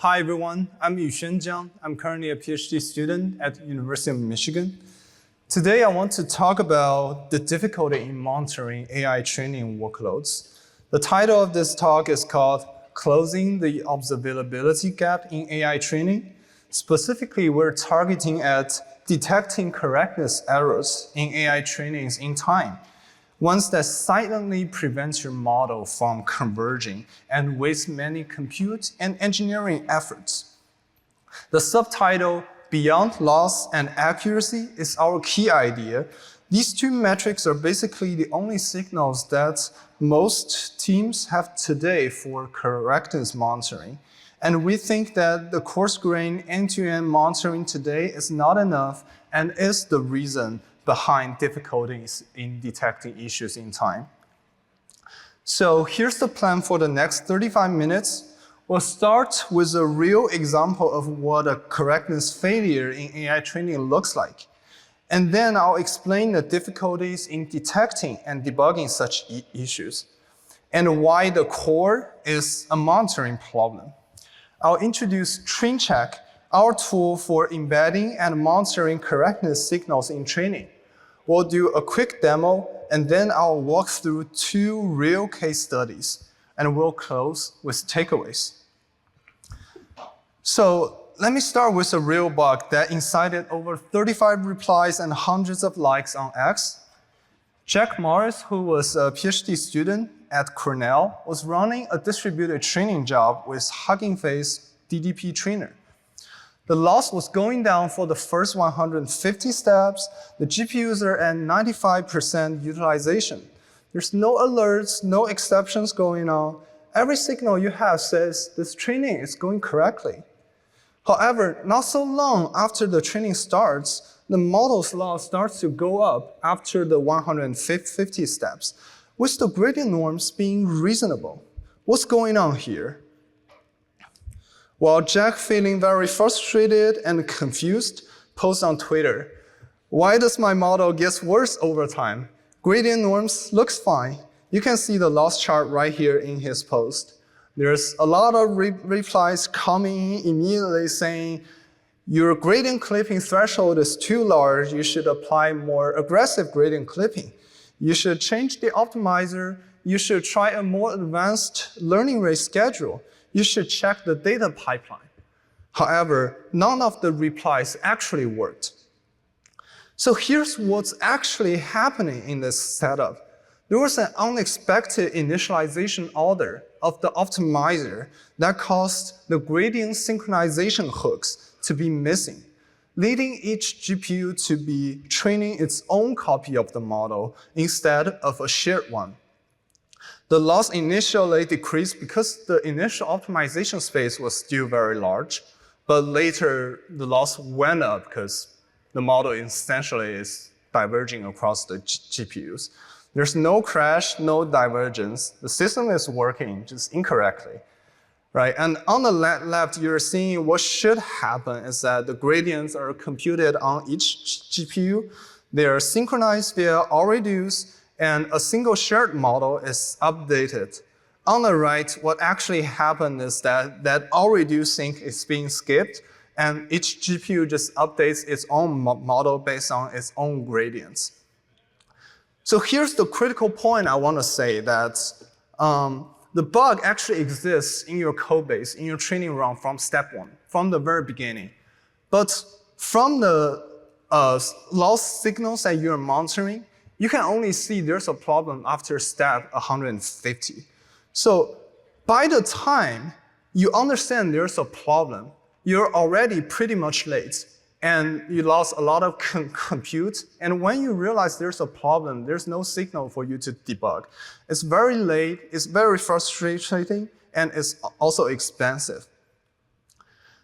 Hi everyone, I'm Jiang. I'm currently a PhD student at the University of Michigan. Today I want to talk about the difficulty in monitoring AI training workloads. The title of this talk is called Closing the Observability Gap in AI Training. Specifically, we're targeting at detecting correctness errors in AI trainings in time, ones that silently prevent your model from converging and waste many compute and engineering efforts. The subtitle, Beyond Loss and Accuracy, is our key idea. These two metrics are basically the only signals that most teams have today for correctness monitoring. And we think that the coarse-grained end-to-end monitoring today is not enough and is the reason behind difficulties in detecting issues in time. So here's the plan for the next 35 minutes. We'll start with a real example of what a correctness failure in AI training looks like. And then I'll explain the difficulties in detecting and debugging such issues, and why the core is a monitoring problem. I'll introduce TrainCheck, our tool for embedding and monitoring correctness signals in training. We'll do a quick demo, and then I'll walk through two real case studies, and we'll close with takeaways. So let me start with a real bug that incited over 35 replies and hundreds of likes on X. Jack Morris, who was a PhD student at Cornell, was running a distributed training job with Hugging Face DDP trainer. The loss was going down for the first 150 steps. The GPUs are at 95% utilization. There's no alerts, no exceptions going on. Every signal you have says this training is going correctly. However, not so long after the training starts, the model's loss starts to go up after the 150 steps, with the gradient norms being reasonable. What's going on here? Well, Jack, feeling very frustrated and confused, posts on Twitter, "Why does my model get worse over time? Gradient norms looks fine." You can see the loss chart right here in his post. There's a lot of replies coming immediately saying, "Your gradient clipping threshold is too large. You should apply more aggressive gradient clipping. You should change the optimizer. You should try a more advanced learning rate schedule. You should check the data pipeline." However, none of the replies actually worked. So here's what's actually happening in this setup. There was an unexpected initialization order of the optimizer that caused the gradient synchronization hooks to be missing, leading each GPU to be training its own copy of the model instead of a shared one. The loss initially decreased because the initial optimization space was still very large, but later the loss went up because the model essentially is diverging across the GPUs. There's no crash, no divergence. The system is working just incorrectly, right? And on the left, you're seeing what should happen is that the gradients are computed on each GPU. They are synchronized via allReduce, and a single shared model is updated. On the right, what actually happened is that allReduce sync is being skipped, and each GPU just updates its own model based on its own gradients. So here's the critical point I want to say, that the bug actually exists in your code base, in your training run from step one, from the very beginning. But from the loss signals that you're monitoring, you can only see there's a problem after step 150. So by the time you understand there's a problem, you're already pretty much late, and you lost a lot of compute. And when you realize there's a problem, there's no signal for you to debug. It's very late, it's very frustrating, and it's also expensive.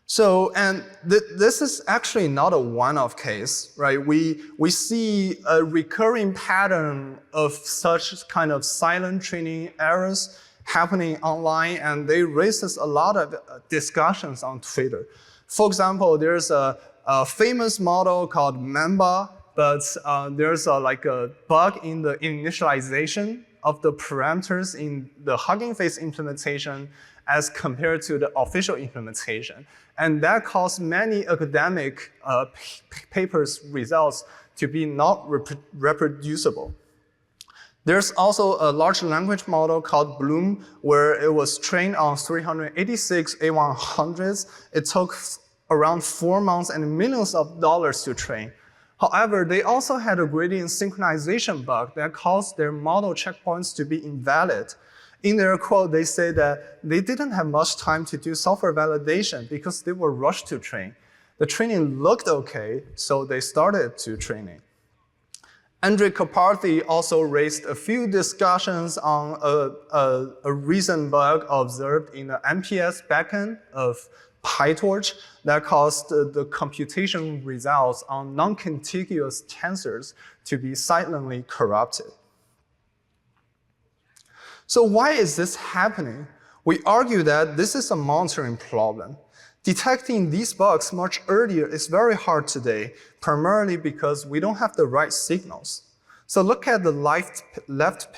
So, and this is actually not a one-off case, right? We see a recurring pattern of such kind of silent training errors happening online, and they raises a lot of discussions on Twitter. For example, there's a famous model called Mamba, but there's like a bug in the initialization of the parameters in the Hugging Face implementation as compared to the official implementation. And that caused many academic papers' results to be not reproducible. There's also a large language model called Bloom, where it was trained on 386 A100s. It took around 4 months and millions of dollars to train. However, they also had a gradient synchronization bug that caused their model checkpoints to be invalid. In their quote, they say that they didn't have much time to do software validation because they were rushed to train. The training looked okay, so they started to training. Andrej Karpathy also raised a few discussions on a recent bug observed in the MPS backend of PyTorch that caused the computation results on non-contiguous tensors to be silently corrupted. So why is this happening? We argue that this is a monitoring problem. Detecting these bugs much earlier is very hard today, primarily because we don't have the right signals. So look at the left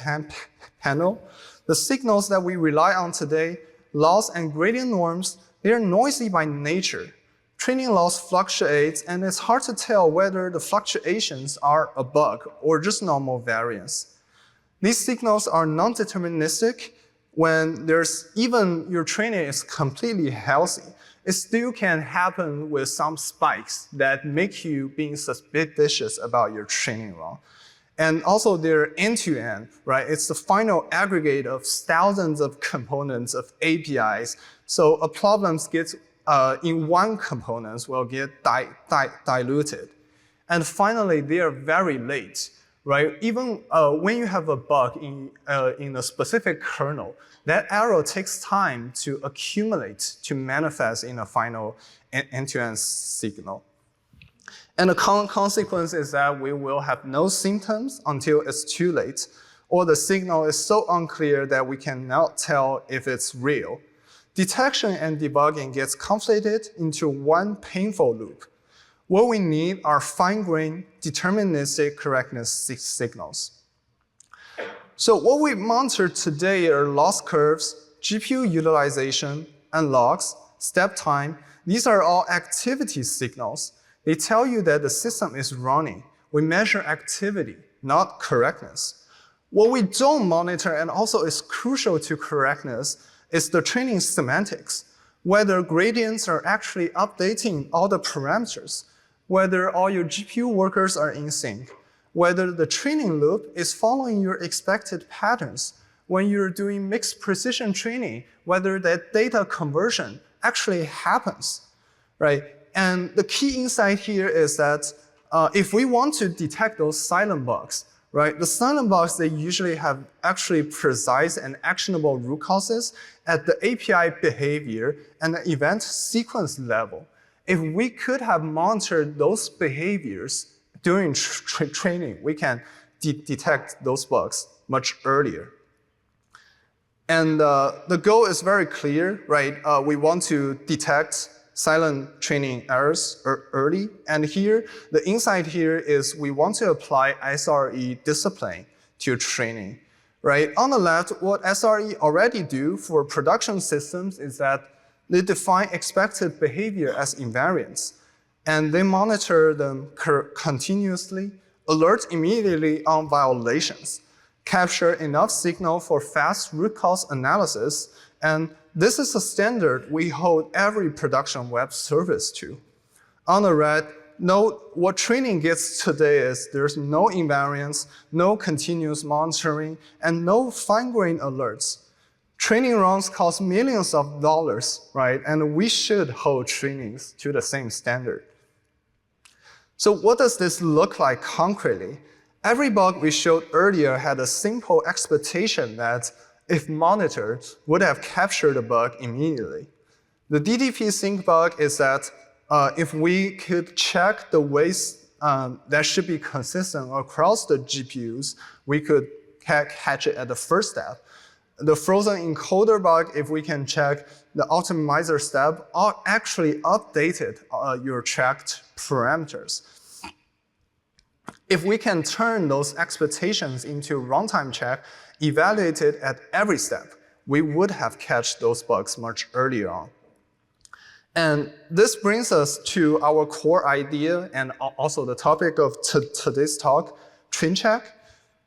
panel. The signals that we rely on today, loss and gradient norms, they are noisy by nature. Training loss fluctuates, and it's hard to tell whether the fluctuations are a bug or just normal variance. These signals are non-deterministic. When even your training is completely healthy, it still can happen with some spikes that make you being suspicious about your training run. And also they're end-to-end, right? It's the final aggregate of thousands of components of APIs. So a problem gets in one component will get diluted. And finally, they are very late, right? Even when you have a bug in a specific kernel, that error takes time to accumulate to manifest in a final end-to-end signal. And the consequence is that we will have no symptoms until it's too late, or the signal is so unclear that we cannot tell if it's real. Detection and debugging gets conflated into one painful loop. What we need are fine-grained, deterministic correctness signals. So what we monitor today are loss curves, GPU utilization, and logs, step time. These are all activity signals. They tell you that the system is running. We measure activity, not correctness. What we don't monitor, and also is crucial to correctness, is the training semantics, whether gradients are actually updating all the parameters, whether all your GPU workers are in sync, whether the training loop is following your expected patterns, when you're doing mixed precision training, whether that data conversion actually happens, right? And the key insight here is that if we want to detect those silent bugs, right? The silent bugs, they usually have actually precise and actionable root causes at the API behavior and the event sequence level. If we could have monitored those behaviors during training, we can detect those bugs much earlier. And the goal is very clear, right? We want to detect silent training errors early. And here, the insight here is we want to apply SRE discipline to training, right? On the left, what SRE already do for production systems is that they define expected behavior as invariants, and they monitor them continuously, alert immediately on violations, capture enough signal for fast root cause analysis, and this is a standard we hold every production web service to. On the right, note what training gets today is there's no invariance, no continuous monitoring, and no fine-grained alerts. Training runs cost millions of dollars, right? And we should hold trainings to the same standard. So what does this look like concretely? Every bug we showed earlier had a simple expectation that if monitored, would have captured the bug immediately. The DDP sync bug is that if we could check the ways that should be consistent across the GPUs, we could catch it at the first step. The frozen encoder bug, if we can check the optimizer step, actually updated your checked parameters. If we can turn those expectations into runtime check, evaluated at every step, we would have catched those bugs much earlier on. And this brings us to our core idea and also the topic of today's talk, TrainCheck.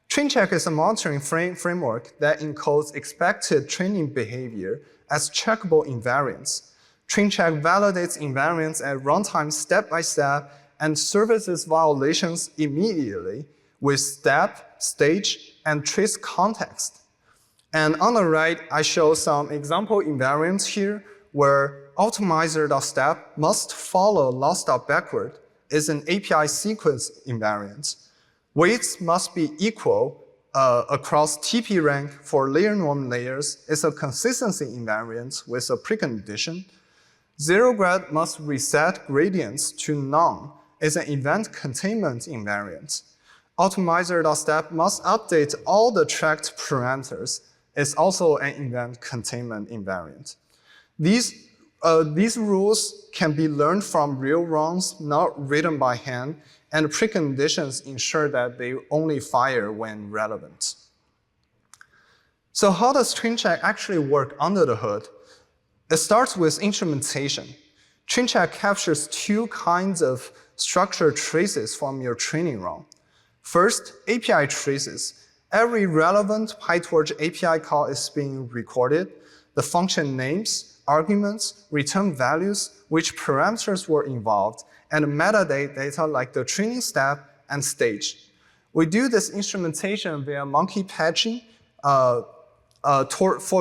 TrainCheck is a monitoring framework that encodes expected training behavior as checkable invariants. TrainCheck validates invariants at runtime step by step and services violations immediately with step, stage, and trace context. And on the right, I show some example invariants here where optimizer.step must follow last.backward is an API sequence invariant. Weights must be equal across TP rank for layer norm layers is a consistency invariant with a precondition. Zero grad must reset gradients to none is an event containment invariant. Optimizer.step must update all the tracked parameters is also an event containment invariant. These rules can be learned from real runs, not written by hand, and preconditions ensure that they only fire when relevant. So how does TrainCheck actually work under the hood? It starts with instrumentation. TrainCheck captures two kinds of structured traces from your training run. First, API traces. Every relevant PyTorch API call is being recorded. The function names, arguments, return values, which parameters were involved, and metadata like the training step and stage. We do this instrumentation via monkey patching. For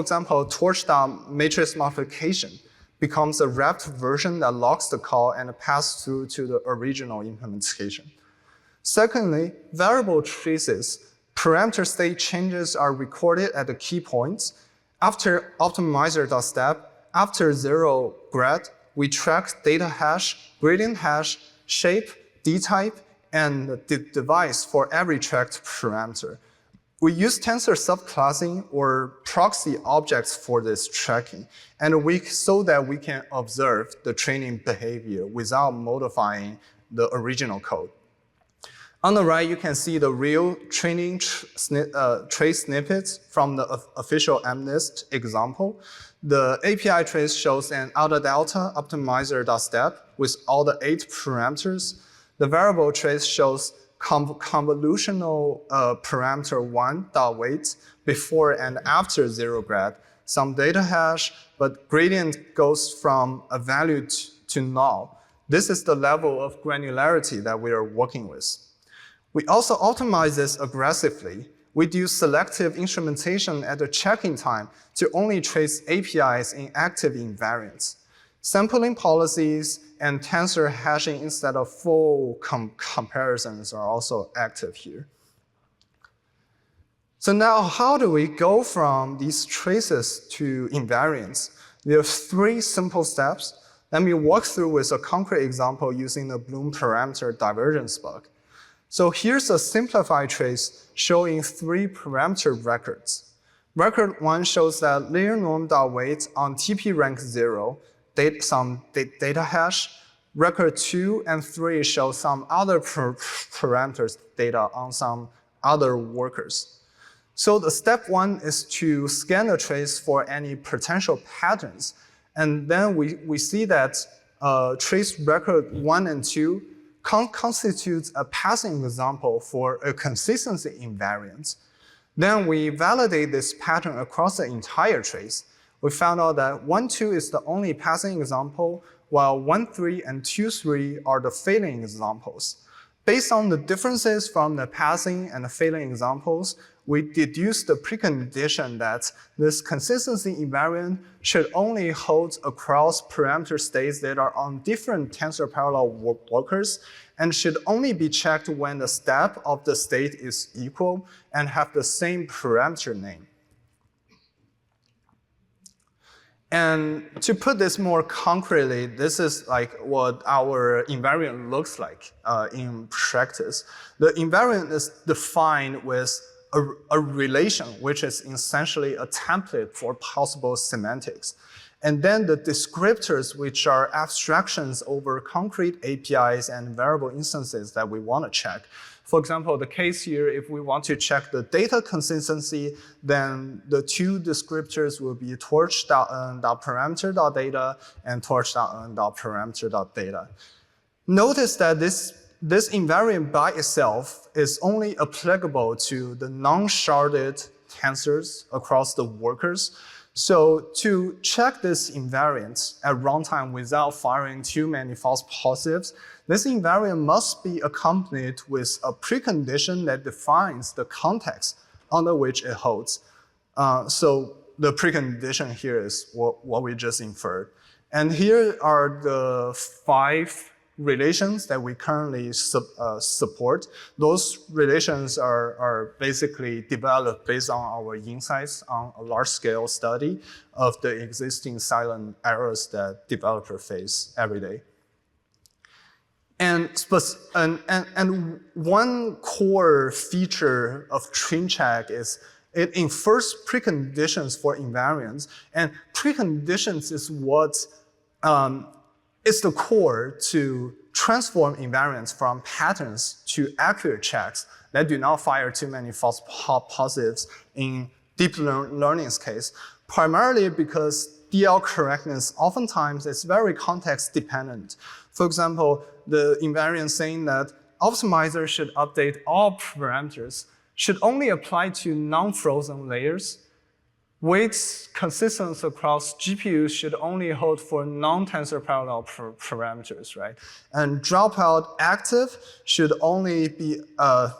example, torch.matrix modification becomes a wrapped version that locks the call and passes through to the original implementation. Secondly, variable traces. Parameter state changes are recorded at the key points. After optimizer.step, after zero grad, we track data hash, gradient hash, shape, dtype, and the device for every tracked parameter. We use tensor subclassing or proxy objects for this tracking, and so that we can observe the training behavior without modifying the original code. On the right, you can see the real training trace snippets from the official MNIST example. The API trace shows an outer delta optimizer.step with all the 8 parameters. The variable trace shows convolutional parameter 1.weight before and after zero grad, some data hash, but gradient goes from a value to null. This is the level of granularity that we are working with. We also optimize this aggressively. We do selective instrumentation at the check-in time to only trace APIs in active invariants. Sampling policies and tensor hashing instead of full comparisons are also active here. So now how do we go from these traces to invariants? There are 3 simple steps. Let me walk through with a concrete example using the Bloom parameter divergence bug. So here's a simplified trace showing 3 parameter records. Record 1 shows that layer norm.weight on TP rank 0, some data hash. Record 2 and 3 show some other parameters data on some other workers. So the step 1 is to scan the trace for any potential patterns. And then we see that trace record 1 and 2 constitutes a passing example for a consistency invariant. Then we validate this pattern across the entire trace. We found out that 1.2 is the only passing example, while 1.3 and 2.3 are the failing examples. Based on the differences from the passing and the failing examples, we deduced the precondition that this consistency invariant should only hold across parameter states that are on different tensor parallel workers and should only be checked when the step of the state is equal and have the same parameter name. And to put this more concretely, this is like what our invariant looks like in practice. The invariant is defined with a relation, which is essentially a template for possible semantics. And then the descriptors, which are abstractions over concrete APIs and variable instances that we want to check. For example, the case here, if we want to check the data consistency, then the two descriptors will be torch.parameter.data and torch.parameter.data. Notice that this invariant by itself is only applicable to the non-sharded tensors across the workers. So to check this invariant at runtime without firing too many false positives, this invariant must be accompanied with a precondition that defines the context under which it holds. So the precondition here is what we just inferred. And here are the 5 relations that we currently support. Those relations are basically developed based on our insights on a large-scale study of the existing silent errors that developers face every day. And one core feature of TrainCheck is it infers preconditions for invariants, and preconditions is what is the core to transform invariants from patterns to accurate checks that do not fire too many false positives in deep learning's case, primarily because DL correctness oftentimes is very context dependent. For example, the invariant saying that optimizer should update all parameters should only apply to non-frozen layers. Weights consistency across GPUs should only hold for non-tensor parallel parameters, right? And dropout active should only be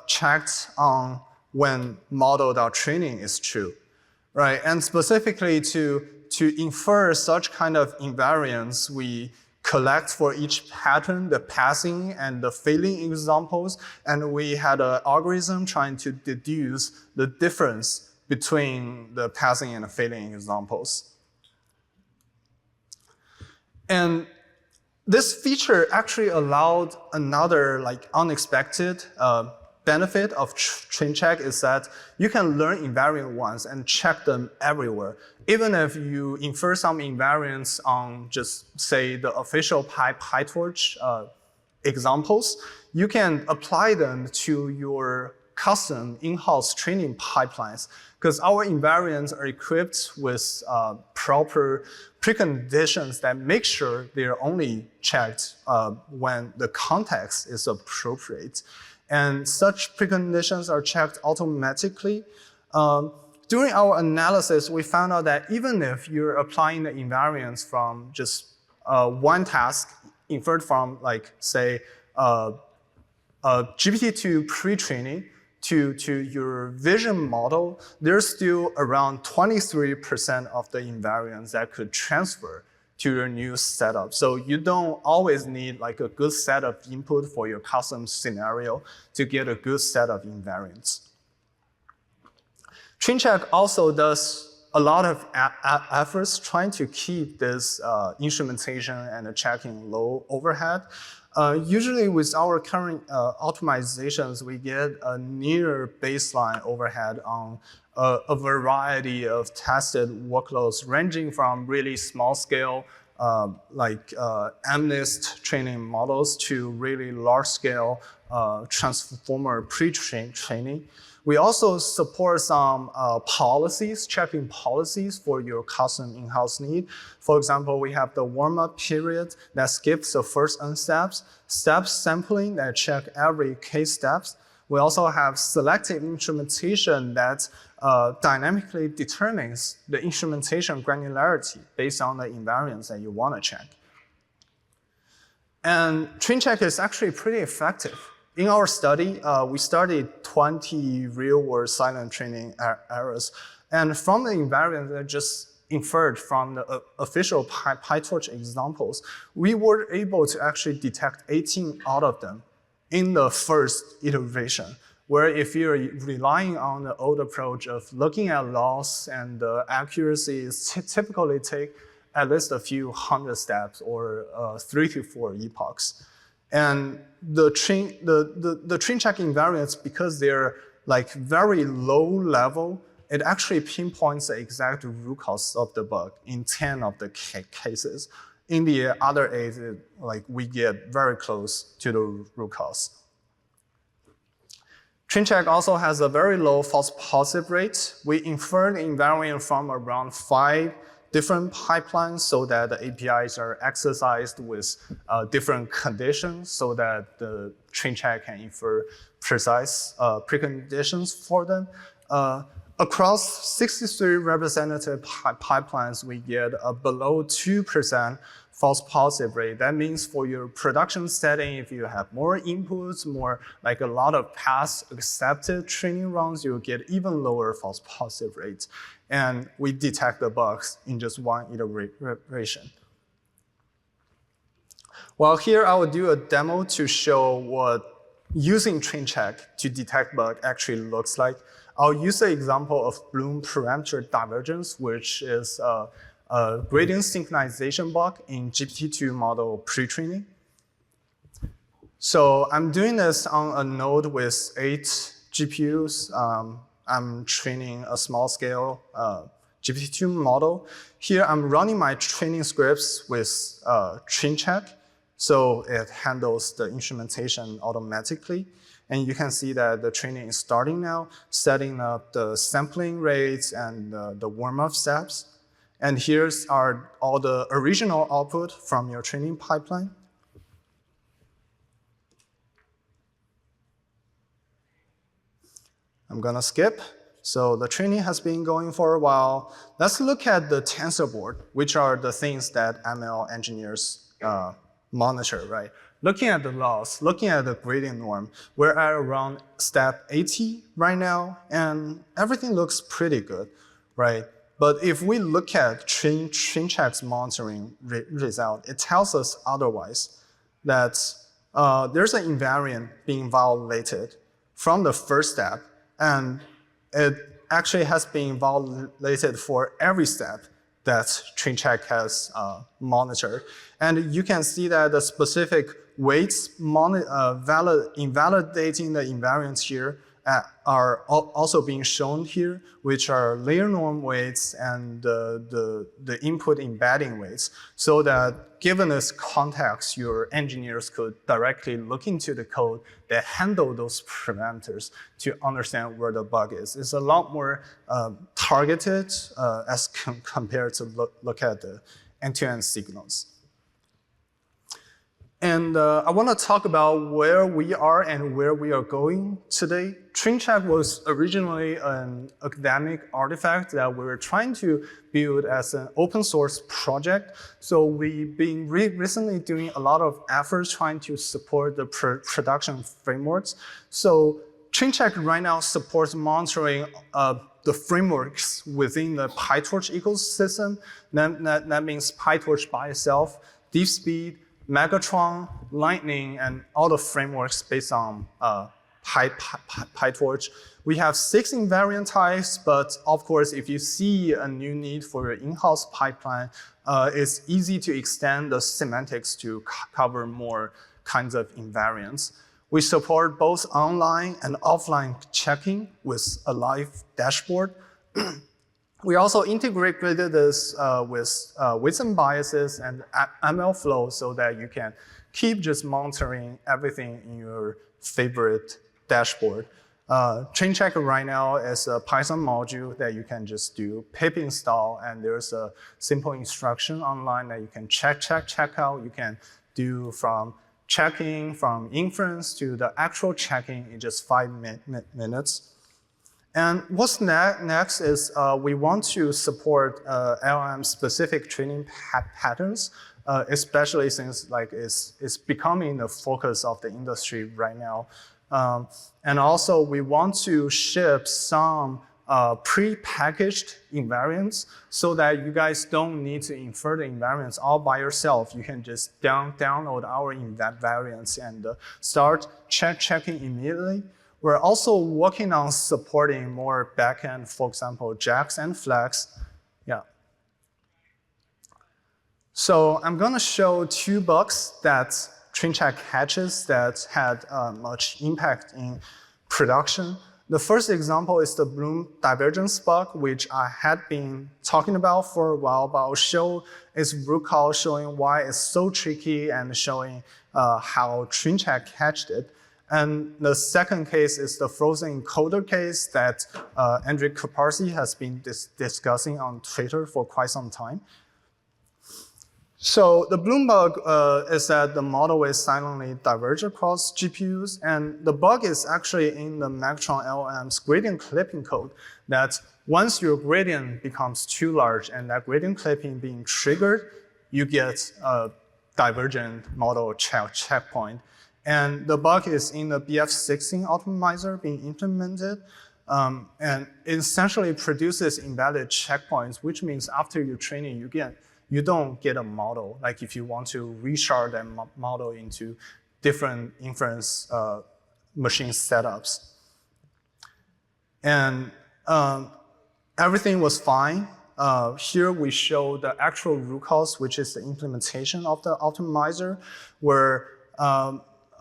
checked on when model.training is true, right? And specifically to infer such kind of invariants, we collect for each pattern the passing and the failing examples, and we had an algorithm trying to deduce the difference between the passing and the failing examples. And this feature actually allowed another unexpected benefit of TrainCheck is that you can learn invariant ones and check them everywhere. Even if you infer some invariants on just say the official PyTorch examples, you can apply them to your custom in-house training pipelines, because our invariants are equipped with proper preconditions that make sure they're only checked when the context is appropriate. And such preconditions are checked automatically. During our analysis, we found out that even if you're applying the invariants from just one task inferred from, say, GPT-2 pre-training to your vision model, there's still around 23% of the invariants that could transfer to your new setup. So you don't always need a good set of input for your custom scenario to get a good set of invariants. TrainCheck also does a lot of efforts trying to keep this instrumentation and checking low overhead. Usually with our current optimizations, we get a near baseline overhead on a variety of tested workloads ranging from really small scale MNIST training models to really large scale transformer pre-training. We also support some policies, checking policies for your custom in-house need. For example, we have the warm-up period that skips the first n steps, step sampling that check every case steps. We also have selective instrumentation that dynamically determines the instrumentation granularity based on the invariants that you want to check. And TrainCheck is actually pretty effective. In our study, we studied 20 real-world silent training errors. And from the invariants that just inferred from the official PyTorch examples, we were able to actually detect 18 out of them in the first iteration, where if you're relying on the old approach of looking at loss and the accuracy typically take at least a few hundred steps or 3 to 4 epochs. And the TrainCheck invariants, because they're like very low level, it actually pinpoints the exact root cause of the bug in 10 of the cases. In the other 8, like we get very close to the root cause. TrainCheck also has a very low false positive rate. We infer the invariant from around 5 different pipelines so that the APIs are exercised with different conditions so that the TrainCheck can infer precise preconditions for them. Across 63 representative pipelines, we get a below 2% false positive rate. That means for your production setting, if you have more inputs, more like a lot of past accepted training runs, you'll get even lower false positive rates. And we detect the bugs in just one iteration. Well, here I will do a demo to show what using TrainCheck to detect bug actually looks like. I'll use the example of Bloom parameter divergence, which is a gradient synchronization bug in GPT-2 model pre-training. So I'm doing this on a node with 8 GPUs. I'm training a small scale GPT-2 model. Here I'm running my training scripts with TrainCheck. So it handles the instrumentation automatically. And you can see that the training is starting now, setting up the sampling rates and the warm-up steps. And here's all the original output from your training pipeline. I'm gonna skip. So the training has been going for a while. Let's look at the TensorBoard, which are the things that ML engineers monitor, right? Looking at the loss, looking at the gradient norm, we're at around step 80 right now, and everything looks pretty good, right? But if we look at TrainCheck's monitoring result, it tells us otherwise, that there's an invariant being violated from the first step, and it actually has been violated for every step that TrainCheck has monitored. And you can see that the specific weights invalidating the invariants here are also being shown here, which are layer norm weights and the input embedding weights, so that given this context, your engineers could directly look into the code that handle those parameters to understand where the bug is. It's a lot more targeted as compared to look at the end-to-end signals. And I want to talk about where we are and where we are going today. TrainCheck was originally an academic artifact that we were trying to build as an open source project. So we've been recently doing a lot of efforts trying to support the production frameworks. So TrainCheck right now supports monitoring the frameworks within the PyTorch ecosystem. That means PyTorch by itself, DeepSpeed, Megatron, Lightning, and all the frameworks based on PyTorch. We have 6 invariant types, but of course, if you see a new need for your in-house pipeline, it's easy to extend the semantics to cover more kinds of invariants. We support both online and offline checking with a live dashboard. We also integrated this with wisdom biases and ML flow so that you can keep just monitoring everything in your favorite dashboard. TrainCheck right now is a Python module that you can just do pip install, and there's a simple instruction online that you can check out. You can do from checking, from inference to the actual checking in just 5 minutes. And what's next is we want to support LLM-specific training patterns, especially since it's becoming the focus of the industry right now. And also, we want to ship some pre-packaged invariants so that you guys don't need to infer the invariants all by yourself. You can just download our invariants and start checking immediately. We're also working on supporting more backend, for example, jacks and flags. Yeah. So I'm going to show 2 bugs that TrainCheck catches that had much impact in production. The first example is the Bloom divergence bug, which I had been talking about for a while, but I'll show its root cause, showing why it's so tricky and showing how TrainCheck catched it. And the second case is the frozen encoder case that Andrew Kaparsi has been discussing on Twitter for quite some time. So the Bloom bug is that the model is silently diverged across GPUs, and the bug is actually in the Megatron LLM's gradient clipping code, that once your gradient becomes too large and that gradient clipping being triggered, you get a divergent model checkpoint. And the bug is in the BF16 optimizer being implemented, and it essentially produces invalid checkpoints, which means after your training, you don't get a model. Like if you want to reshard that model into different inference machine setups. And everything was fine. Here we show the actual root cause, which is the implementation of the optimizer, where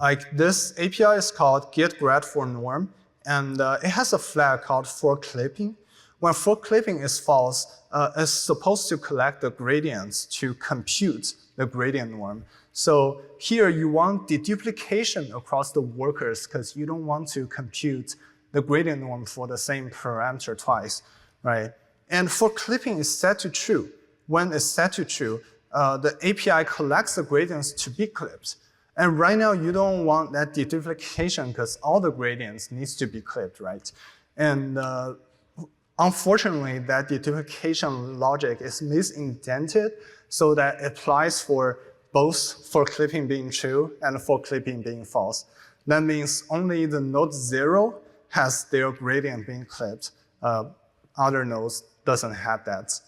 like this API is called getGradForNorm, and it has a flag called forClipping. When forClipping is false, it's supposed to collect the gradients to compute the gradient norm. So here you want deduplication across the workers because you don't want to compute the gradient norm for the same parameter twice, right? And forClipping is set to true. When it's set to true, the API collects the gradients to be clipped. And right now you don't want that deduplication because all the gradients needs to be clipped, right? And unfortunately, that deduplication logic is misindented so that it applies for both forClipping being true and forClipping being false. That means only the node 0 has their gradient being clipped. Other nodes doesn't have that.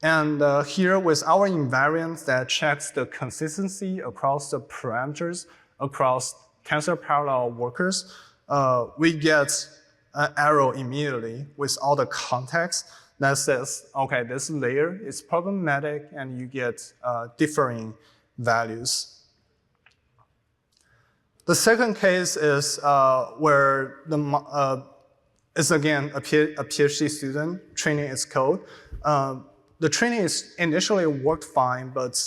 And here with our invariant that checks the consistency across the parameters across tensor parallel workers, we get an arrow immediately with all the context that says, okay, this layer is problematic and you get differing values. The second case is where it's again a PhD student training its code. The training is initially worked fine, but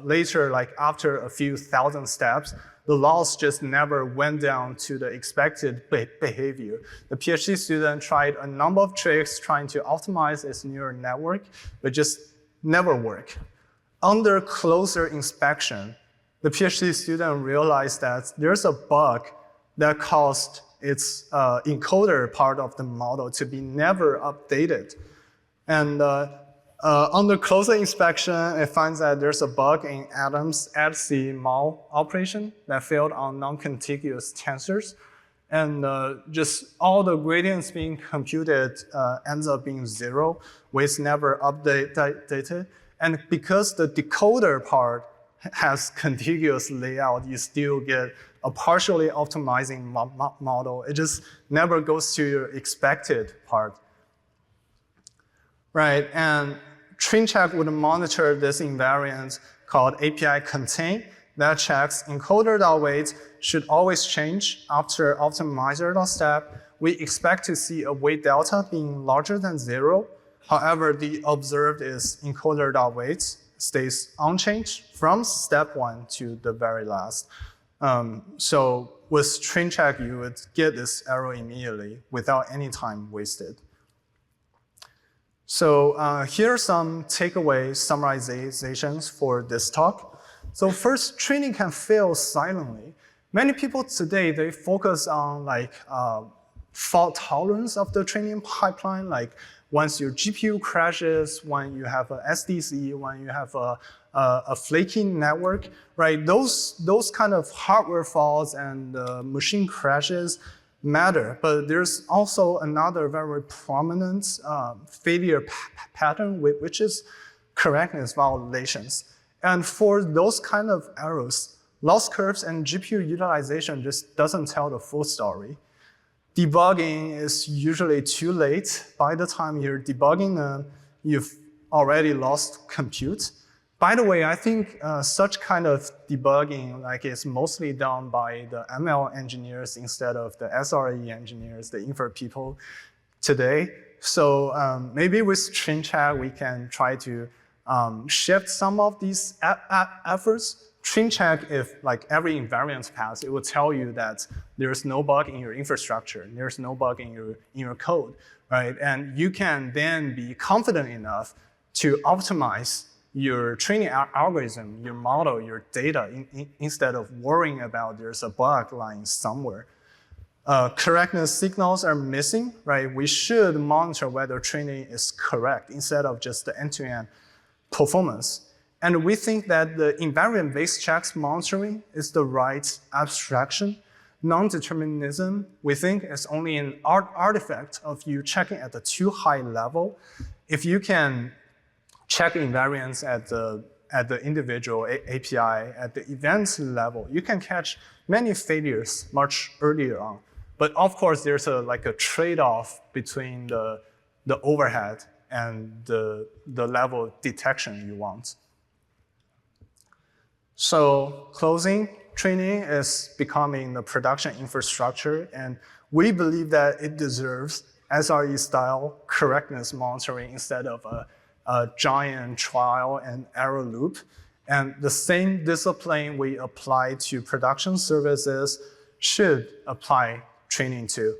later, like after a few thousand steps, the loss just never went down to the expected behavior. The PhD student tried a number of tricks trying to optimize its neural network, but just never worked. Under closer inspection, the PhD student realized that there's a bug that caused its encoder part of the model to be never updated. And under closer inspection, it finds that there's a bug in Adam's add-C-mal operation that failed on non-contiguous tensors. And just all the gradients being computed ends up being 0, with never updated. And because the decoder part has contiguous layout, you still get a partially optimizing model. It just never goes to your expected part. Right, and TrainCheck would monitor this invariant called API contain that checks encoder.weight should always change after optimizer.step. We expect to see a weight delta being larger than 0. However, the observed is encoder.weight stays unchanged from step 1 to the very last. So with TrainCheck, you would get this error immediately without any time wasted. So here are some takeaway summarizations for this talk. So first, training can fail silently. Many people today, they focus on like fault tolerance of the training pipeline, like once your GPU crashes, when you have a SDC, when you have a flaky network, right? Those kind of hardware faults and machine crashes matter, but there's also another very prominent failure pattern, which is correctness violations. And for those kind of errors, loss curves and GPU utilization just doesn't tell the full story. Debugging is usually too late. By the time you're debugging them, you've already lost compute. By the way, I think such kind of debugging is mostly done by the ML engineers instead of the SRE engineers, the infer people today. So maybe with TrainCheck, we can try to shift some of these efforts. TrainCheck, if every invariant pass, it will tell you that there's no bug in your infrastructure, there's no bug in your code, right? And you can then be confident enough to optimize your training algorithm, your model, your data, instead of worrying about there's a bug lying somewhere. Correctness signals are missing, right? We should monitor whether training is correct instead of just the end-to-end performance. And we think that the invariant-based checks monitoring is the right abstraction. Non-determinism, we think, is only an artifact of you checking at the too high level. If you can check invariants at the individual API, at the event level, you can catch many failures much earlier on. But of course, there's a trade-off between the overhead and the level of detection you want. So closing, training is becoming the production infrastructure, and we believe that it deserves SRE-style correctness monitoring instead of a giant trial and error loop. And the same discipline we apply to production services should apply training to.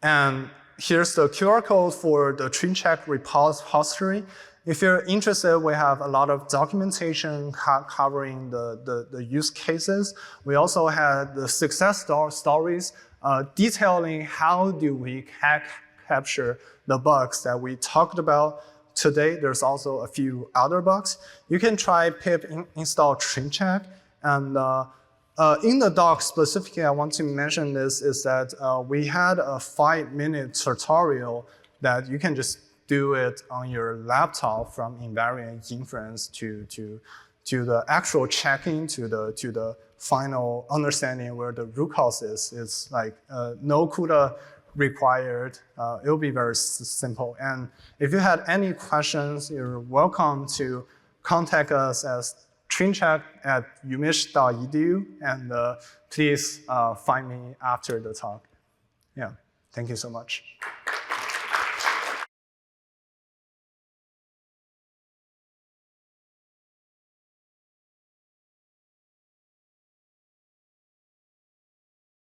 And here's the QR code for the TrainCheck repository. If you're interested, we have a lot of documentation covering the use cases. We also had the success stories detailing how do we capture the bugs that we talked about today. There's also a few other bugs. You can try pip install TrainCheck. And in the doc specifically, I want to mention this is that we had a 5-minute tutorial that you can just do it on your laptop from invariant inference to the actual checking to the final understanding where the root cause is. It's no CUDA required. It'll be very simple. And if you had any questions, you're welcome to contact us as traincheck@umich.edu, and please find me after the talk. Yeah, thank you so much.